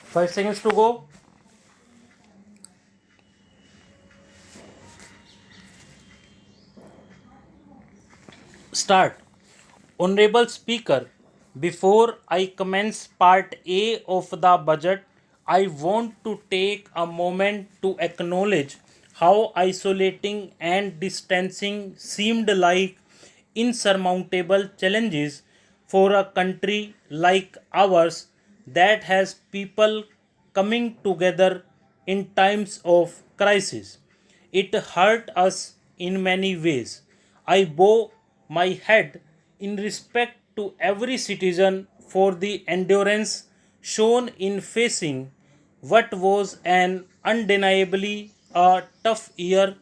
5 seconds to go. Start. Honorable Speaker, before I commence part A of the budget, I want to take a moment to acknowledge how isolating and distancing seemed like insurmountable challenges for a country like ours that has people coming together in times of crisis. It hurt us in many ways. I bow my head in respect to every citizen for the endurance shown in facing what was an undeniably a tough year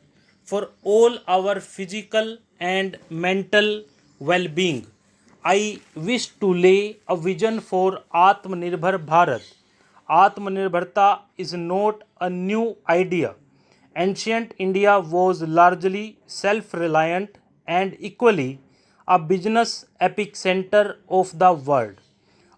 for all our physical and mental well being. I wish to lay a vision for Atmanirbhar Bharat. Atmanirbharta is not a new idea. Ancient India was largely self reliant and equally a business epicenter of the world.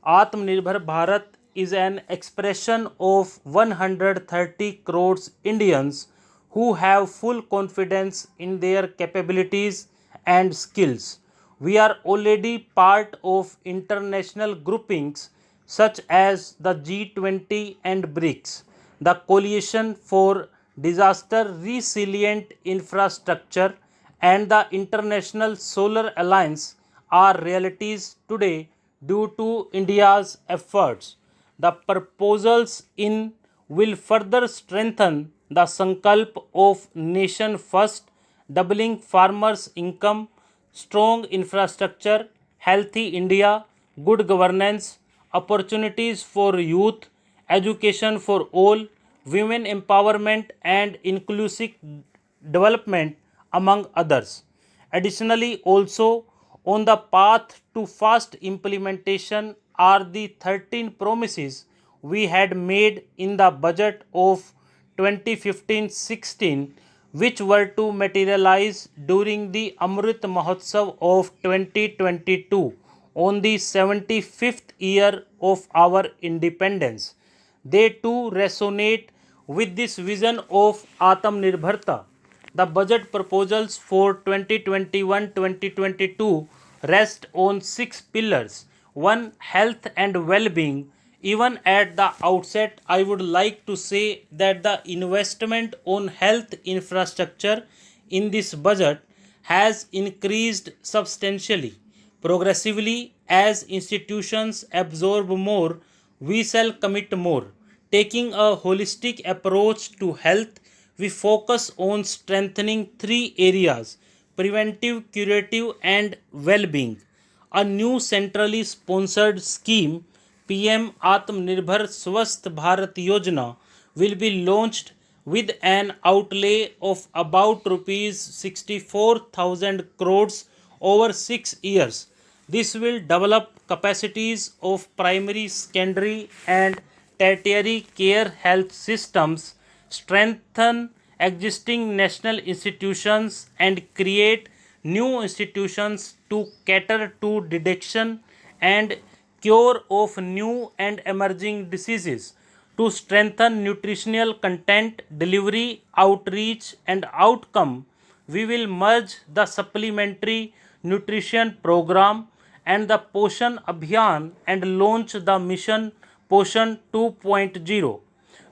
Atmanirbhar Bharat is an expression of 130 crores Indians who have full confidence in their capabilities and skills. We are already part of international groupings such as the G20 and BRICS, the Coalition for Disaster Resilient Infrastructure, and the International Solar Alliance are realities today due to India's efforts. The proposals in will further strengthen the Sankalp of Nation First, doubling farmers' income, strong infrastructure, healthy India, good governance, opportunities for youth, education for all, women empowerment, and inclusive development, among others. Additionally, also on the path to fast implementation are the 13 promises we had made in the budget of 2015-16, which were to materialize during the Amrit Mahotsav of 2022 on the 75th year of our independence. They too resonate with this vision of Atmanirbharta. The budget proposals for 2021-2022 rest on six pillars. One, health and well-being. Even at the outset, I would like to say that the investment on health infrastructure in this budget has increased substantially. Progressively, as institutions absorb more, we shall commit more. Taking a holistic approach to health, we focus on strengthening three areas: preventive, curative, and well being. A new centrally sponsored scheme, PM Atmanirbhar Swasth Bharat Yojana, will be launched with an outlay of about rupees 64,000 crores over 6 years. This will develop capacities of primary, secondary, and tertiary care health systems, strengthen existing national institutions, and create new institutions to cater to detection and cure of new and emerging diseases. To strengthen nutritional content, delivery, outreach, and outcome, we will merge the supplementary nutrition program and the Poshan Abhiyan and launch the mission Poshan 2.0.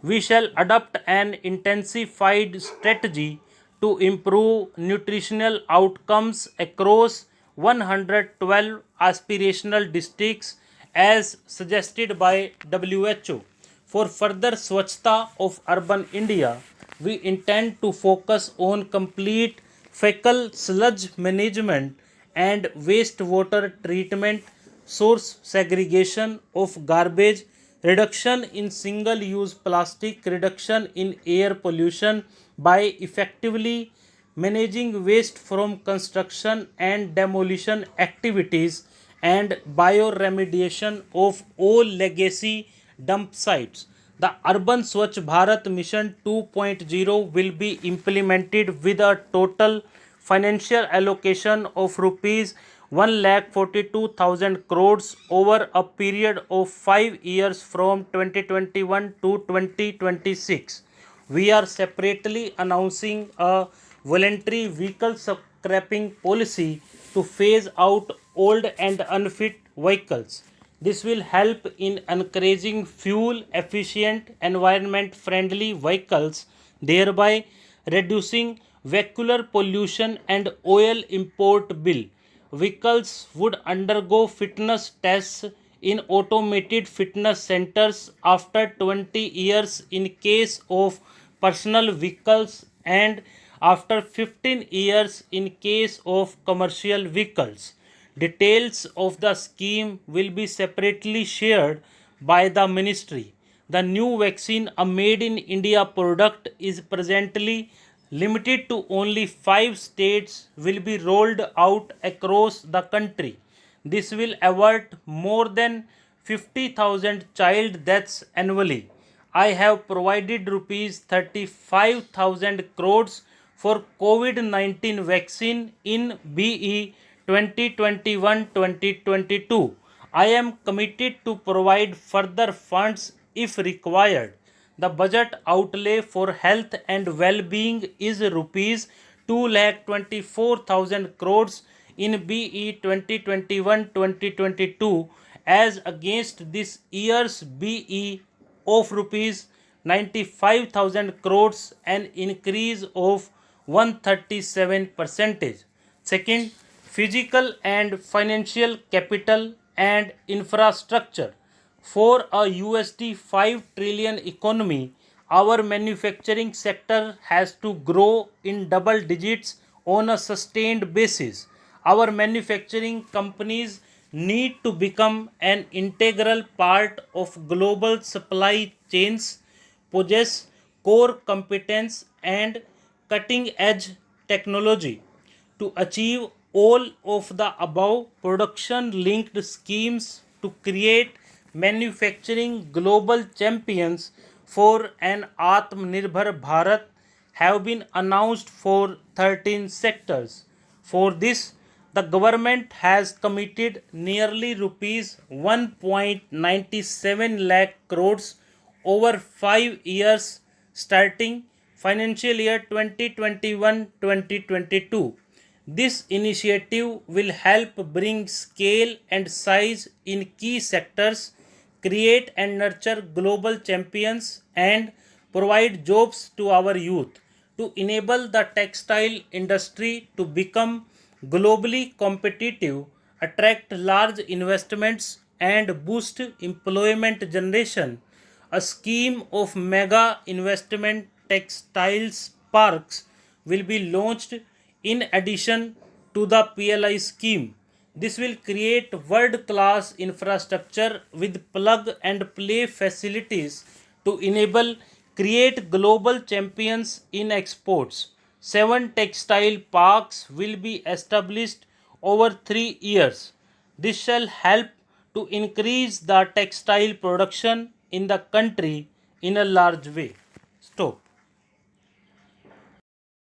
We shall adopt an intensified strategy to improve nutritional outcomes across 112 aspirational districts as suggested by WHO. For further Swachhta of urban India, we intend to focus on complete fecal sludge management and wastewater treatment, source segregation of garbage, reduction in single use plastic, reduction in air pollution by effectively managing waste from construction and demolition activities, and bioremediation of all legacy dump sites. The Urban Swachh Bharat Mission 2.0 will be implemented with a total financial allocation of rupees 1,42,000 crores over a period of 5 years from 2021 to 2026. We are separately announcing a voluntary vehicle scrapping policy to phase out old and unfit vehicles. This will help in encouraging fuel efficient, environment friendly vehicles, thereby reducing vehicular pollution and oil import bill. Vehicles would undergo fitness tests in automated fitness centers after 20 years in case of personal vehicles and after 15 years in case of commercial vehicles. Details of the scheme will be separately shared by the ministry. The new vaccine, a made in India product, is presently limited to only 5 states, will be rolled out across the country. This will avert more than 50,000 child deaths annually. I have provided rupees 35,000 crores for COVID-19 vaccine in BE 2021-2022. I am committed to provide further funds if required. The budget outlay for health and well-being is rupees 2,24,000 crores in BE 2021-2022 as against this year's BE of rupees 95,000 crores, an increase of 137%. Second, physical and financial capital and infrastructure. For a USD 5 trillion economy, our manufacturing sector has to grow in double digits on a sustained basis. Our manufacturing companies need to become an integral part of global supply chains, possess core competence and cutting edge technology. To achieve all of the above, production linked schemes to create manufacturing global champions for an Atmanirbhar Bharat have been announced for 13 sectors. For this, the government has committed nearly rupees 1.97 lakh crores over 5 years starting financial year 2021-2022. This initiative will help bring scale and size in key sectors, create and nurture global champions, and provide jobs to our youth. To enable the textile industry to become globally competitive, attract large investments, and boost employment generation, a scheme of mega investment textiles parks will be launched in addition to the PLI scheme. This will create world class infrastructure with plug and play facilities to enable create global champions in exports. 7 textile parks will be established over 3 years. This shall help to increase the textile production in the country in a large way. Stop.